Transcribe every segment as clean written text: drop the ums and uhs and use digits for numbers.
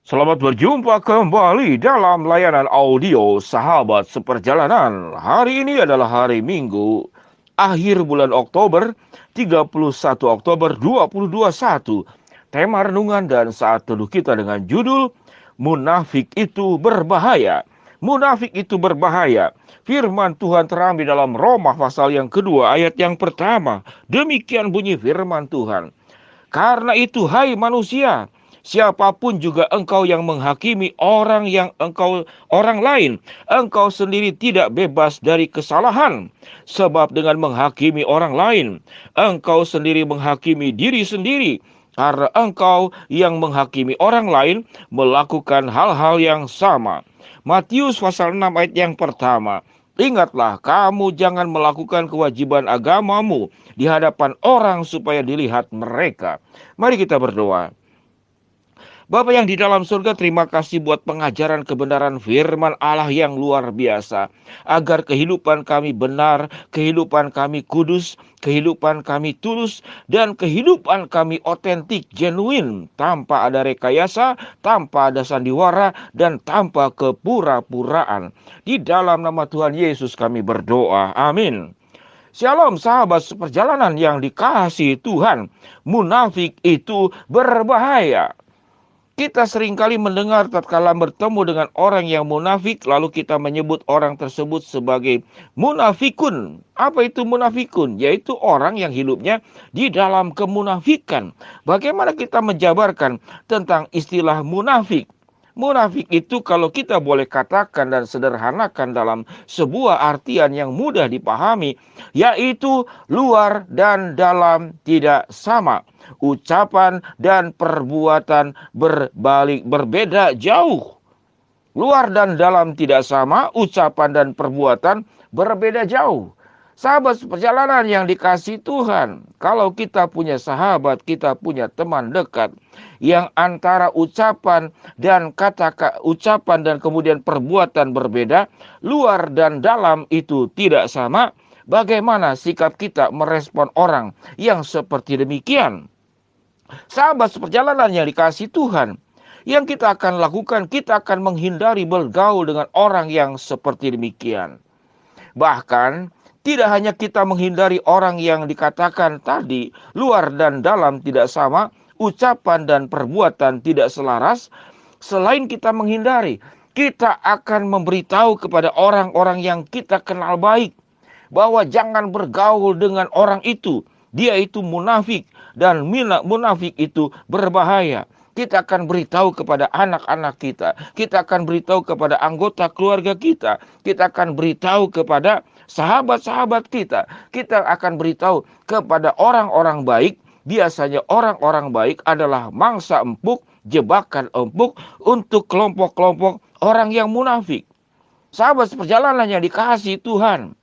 Selamat berjumpa kembali dalam layanan audio Sahabat Seperjalanan. Hari ini adalah hari Minggu, akhir bulan Oktober, 31 Oktober 2021. Tema renungan dan saat teduh kita dengan judul Munafik itu berbahaya. Munafik itu berbahaya. Firman Tuhan terambil dalam Roma pasal yang kedua ayat yang pertama. Demikian bunyi firman Tuhan. Karena itu, hai manusia, siapapun juga engkau yang menghakimi orang lain, engkau sendiri tidak bebas dari kesalahan. Sebab dengan menghakimi orang lain, engkau sendiri menghakimi diri sendiri. Karena engkau yang menghakimi orang lain melakukan hal-hal yang sama. Matius pasal 6 ayat yang pertama. Ingatlah, kamu jangan melakukan kewajiban agamamu di hadapan orang supaya dilihat mereka. Mari kita berdoa. Bapa yang di dalam surga, terima kasih buat pengajaran kebenaran firman Allah yang luar biasa. Agar kehidupan kami benar, kehidupan kami kudus, kehidupan kami tulus, dan kehidupan kami otentik, genuine, tanpa ada rekayasa, tanpa ada sandiwara, dan tanpa kepura-puraan. Di dalam nama Tuhan Yesus kami berdoa. Amin. Shalom sahabat seperjalanan yang dikasihi Tuhan. Munafik itu berbahaya. Kita seringkali mendengar tatkala bertemu dengan orang yang munafik, lalu kita menyebut orang tersebut sebagai munafikun. Apa itu munafikun? Yaitu orang yang hidupnya di dalam kemunafikan. Bagaimana kita menjabarkan tentang istilah munafik? Munafik itu kalau kita boleh katakan dan sederhanakan dalam sebuah artian yang mudah dipahami, yaitu luar dan dalam tidak sama. Ucapan dan perbuatan berbeda jauh. Luar dan dalam tidak sama, ucapan dan perbuatan berbeda jauh. Sahabat perjalanan yang dikasihi Tuhan, kalau kita punya sahabat, kita punya teman dekat yang antara ucapan dan ucapan dan kemudian perbuatan berbeda, luar dan dalam itu tidak sama, bagaimana sikap kita merespon orang yang seperti demikian? Sahabat seperjalanan yang dikasihi Tuhan, yang kita akan lakukan, kita akan menghindari bergaul dengan orang yang seperti demikian. Bahkan tidak hanya kita menghindari orang yang dikatakan tadi, luar dan dalam tidak sama, ucapan dan perbuatan tidak selaras. Selain kita menghindari, kita akan memberitahu kepada orang-orang yang kita kenal baik bahwa jangan bergaul dengan orang itu. Dia itu munafik dan munafik itu berbahaya. Kita akan beritahu kepada anak-anak kita. Kita akan beritahu kepada anggota keluarga kita. Kita akan beritahu kepada sahabat-sahabat kita. Kita akan beritahu kepada orang-orang baik. Biasanya orang-orang baik adalah mangsa empuk, jebakan empuk untuk kelompok-kelompok orang yang munafik. Sahabat seperjalanan yang dikasihi Tuhan.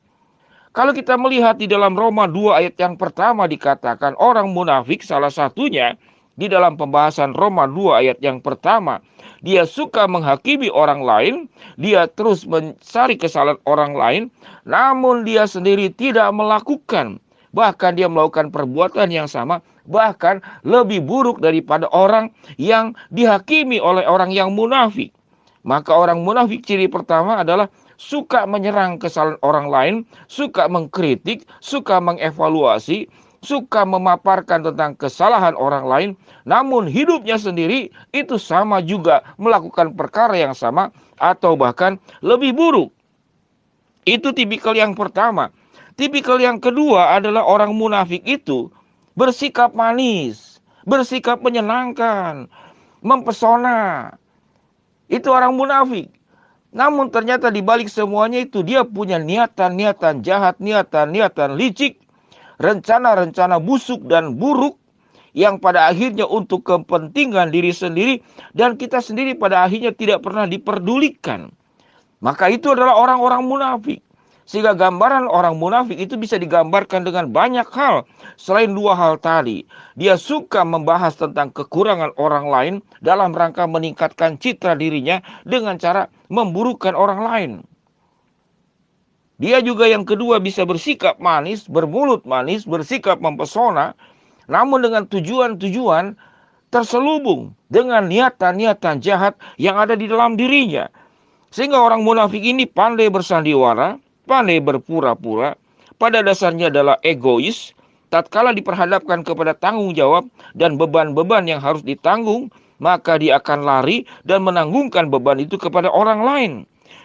Kalau kita melihat di dalam Roma 2 ayat yang pertama dikatakan orang munafik, salah satunya di dalam pembahasan Roma 2 ayat yang pertama, dia suka menghakimi orang lain, dia terus mencari kesalahan orang lain, namun dia sendiri tidak melakukan. Bahkan dia melakukan perbuatan yang sama, bahkan lebih buruk daripada orang yang dihakimi oleh orang yang munafik. Maka orang munafik ciri pertama adalah suka menyerang kesalahan orang lain, suka mengkritik, suka mengevaluasi, suka memaparkan tentang kesalahan orang lain, namun hidupnya sendiri itu sama juga melakukan perkara yang sama atau bahkan lebih buruk. Itu tipikal yang pertama. Tipikal yang kedua adalah orang munafik itu bersikap manis, bersikap menyenangkan, mempesona. Itu orang munafik. Namun ternyata di balik semuanya itu dia punya niatan-niatan jahat, niatan-niatan licik, rencana-rencana busuk dan buruk yang pada akhirnya untuk kepentingan diri sendiri dan kita sendiri pada akhirnya tidak pernah diperdulikan. Maka itu adalah orang-orang munafik. Sehingga gambaran orang munafik itu bisa digambarkan dengan banyak hal. Selain dua hal tadi. Dia suka membahas tentang kekurangan orang lain dalam rangka meningkatkan citra dirinya dengan cara memburukkan orang lain. Dia juga yang kedua bisa bersikap manis, bermulut manis, bersikap mempesona. Namun dengan tujuan-tujuan terselubung dengan niatan-niatan jahat yang ada di dalam dirinya. Sehingga orang munafik ini pandai bersandiwara, pandai berpura-pura, pada dasarnya adalah egois, tatkala diperhadapkan kepada tanggung jawab dan beban-beban yang harus ditanggung, maka dia akan lari dan menanggungkan beban itu kepada orang lain.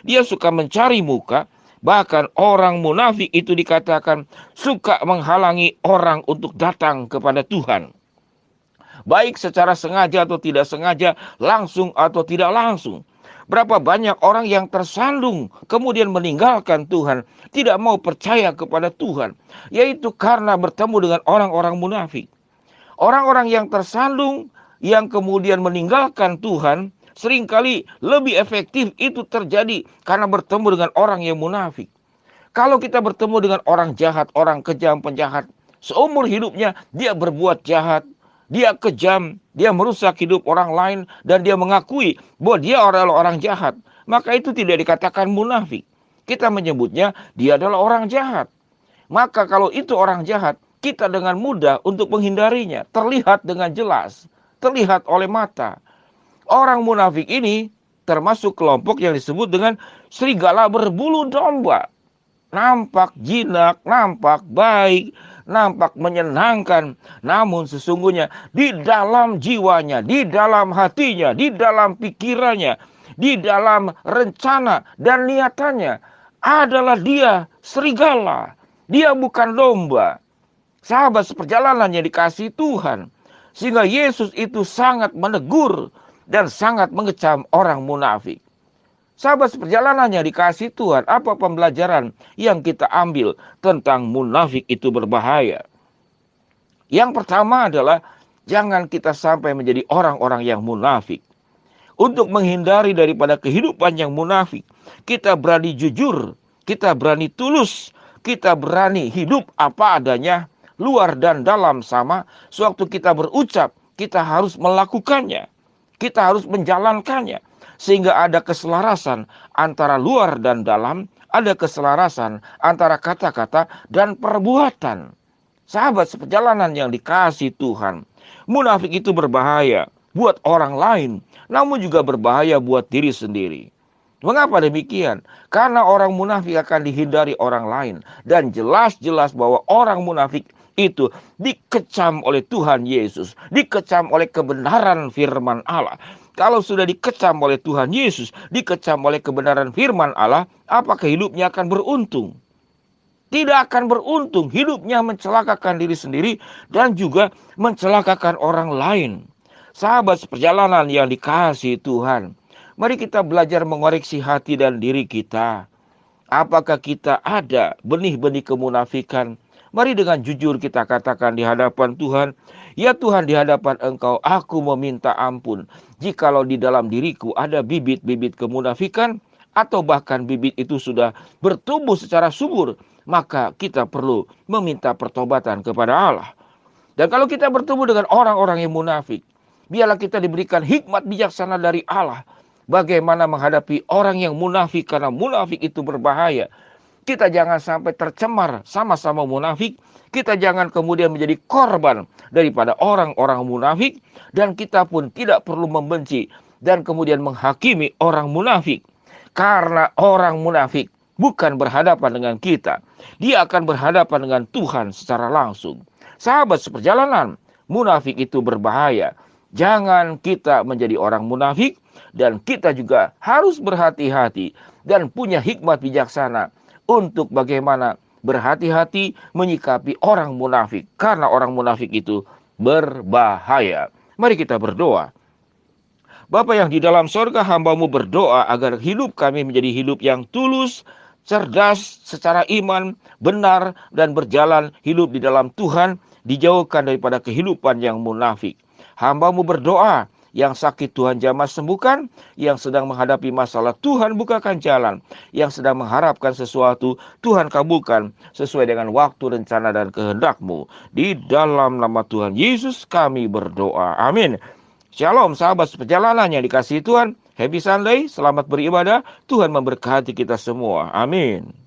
Dia suka mencari muka, bahkan orang munafik itu dikatakan suka menghalangi orang untuk datang kepada Tuhan. Baik secara sengaja atau tidak sengaja, langsung atau tidak langsung. Berapa banyak orang yang tersandung kemudian meninggalkan Tuhan, tidak mau percaya kepada Tuhan, yaitu karena bertemu dengan orang-orang munafik. Orang-orang yang tersandung yang kemudian meninggalkan Tuhan seringkali lebih efektif itu terjadi karena bertemu dengan orang yang munafik. Kalau kita bertemu dengan orang jahat, orang kejam, penjahat, seumur hidupnya dia berbuat jahat, dia kejam, dia merusak hidup orang lain, dan dia mengakui bahwa dia adalah orang jahat, maka itu tidak dikatakan munafik. Kita menyebutnya dia adalah orang jahat. Maka kalau itu orang jahat, kita dengan mudah untuk menghindarinya, terlihat dengan jelas, terlihat oleh mata. Orang munafik ini termasuk kelompok yang disebut dengan serigala berbulu domba. Nampak jinak, nampak baik, nampak menyenangkan, namun sesungguhnya di dalam jiwanya, di dalam hatinya, di dalam pikirannya, di dalam rencana dan niatannya adalah dia serigala. Dia bukan domba. Sahabat seperjalanan yang dikasihi Tuhan, sehingga Yesus itu sangat menegur dan sangat mengecam orang munafik. Sahabat seperjalanan yang dikasihi Tuhan, apa pembelajaran yang kita ambil tentang munafik itu berbahaya? Yang pertama adalah jangan kita sampai menjadi orang-orang yang munafik. Untuk menghindari daripada kehidupan yang munafik, kita berani jujur, kita berani tulus, kita berani hidup apa adanya, luar dan dalam sama. Sewaktu kita berucap, kita harus melakukannya, kita harus menjalankannya. Sehingga ada keselarasan antara luar dan dalam, ada keselarasan antara kata-kata dan perbuatan. Sahabat seperjalanan yang dikasihi Tuhan, munafik itu berbahaya buat orang lain, namun juga berbahaya buat diri sendiri. Mengapa demikian? Karena orang munafik akan dihindari orang lain, dan jelas-jelas bahwa orang munafik itu dikecam oleh Tuhan Yesus, dikecam oleh kebenaran firman Allah. Kalau sudah dikecam oleh Tuhan Yesus, dikecam oleh kebenaran firman Allah, apakah hidupnya akan beruntung? Tidak akan beruntung. Hidupnya mencelakakan diri sendiri dan juga mencelakakan orang lain. Sahabat seperjalanan yang dikasihi Tuhan, mari kita belajar mengoreksi hati dan diri kita. Apakah kita ada benih-benih kemunafikan? Mari dengan jujur kita katakan di hadapan Tuhan, ya Tuhan, di hadapan Engkau aku meminta ampun. Jikalau di dalam diriku ada bibit-bibit kemunafikan, atau bahkan bibit itu sudah bertumbuh secara subur, maka kita perlu meminta pertobatan kepada Allah. Dan kalau kita bertemu dengan orang-orang yang munafik, biarlah kita diberikan hikmat bijaksana dari Allah. Bagaimana menghadapi orang yang munafik, karena munafik itu berbahaya. Kita jangan sampai tercemar sama-sama munafik. Kita jangan kemudian menjadi korban daripada orang-orang munafik. Dan kita pun tidak perlu membenci dan kemudian menghakimi orang munafik. Karena orang munafik bukan berhadapan dengan kita. Dia akan berhadapan dengan Tuhan secara langsung. Sahabat seperjalanan, munafik itu berbahaya. Jangan kita menjadi orang munafik. Dan kita juga harus berhati-hati dan punya hikmat bijaksana untuk bagaimana berhati-hati menyikapi orang munafik. Karena orang munafik itu berbahaya. Mari kita berdoa. Bapa yang di dalam sorga, hamba-Mu berdoa agar hidup kami menjadi hidup yang tulus, cerdas secara iman, benar, dan berjalan hidup di dalam Tuhan, dijauhkan daripada kehidupan yang munafik. Hamba-Mu berdoa, yang sakit Tuhan jamah sembuhkan, yang sedang menghadapi masalah Tuhan bukakan jalan, yang sedang mengharapkan sesuatu Tuhan kabulkan sesuai dengan waktu, rencana, dan kehendak-Mu. Di dalam nama Tuhan Yesus kami berdoa. Amin. Shalom sahabat seperjalanan yang dikasihi Tuhan. Happy Sunday, selamat beribadah. Tuhan memberkati kita semua. Amin.